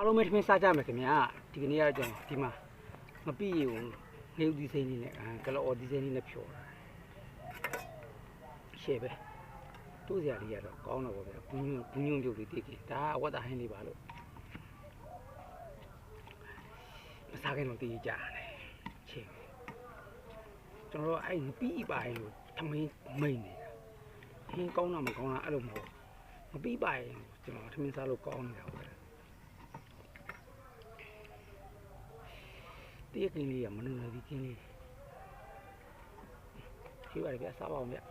လုံးမဲ့ထမင်းစားကြမယ်ခင်ဗျာဒီကနေ့ကတော့ကျွန်တော်ဒီမှာမပြည့်ရုံနေဦးဒီစိမ်းလေးနဲ့ကလော်ဒီစိမ်းလေးနဲ့ဖြော်တာရှေ့ပဲတိုးစရာလေးကတော့ကောင်းတော့ဗျာဘူးညွန့်ပြုတ်လေးတိတ်ကြီးဒါအဝတ်သားဟင်းလေးပါလို့မစားခင်တော့တည်ကြတယ်ရှေ့ကျွန်တော်အဲ့မပြည့်ပါရင်လို့ထမင်းမိန်နေတာဟင်းကောင်းတာမကောင်းတာအဲ့လိုမဟုတ်မပြည့်ပါရင်ကျွန်တော်ထမင်းစားလို့ကောင်းနေတာဟုတ်တည့်ကင်းလေးကမနှုတ်နေဒီကင်းလေးရှိပါတယ်ဗျာစားပါအောင်ဗျာ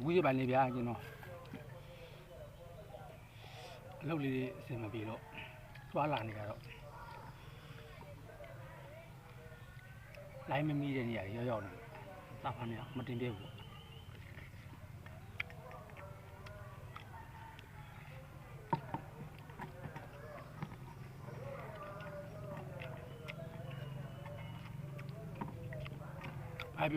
ဘူးရပါလေဗျာကျွန်တော်အလုပ်လေးအဆင်မပြေတော့သွားလာနေကြတော့လိုင်းမမီးတဲ့နေရာရောက်နေတာဖာနေမတင်ပြဘူးအဲ့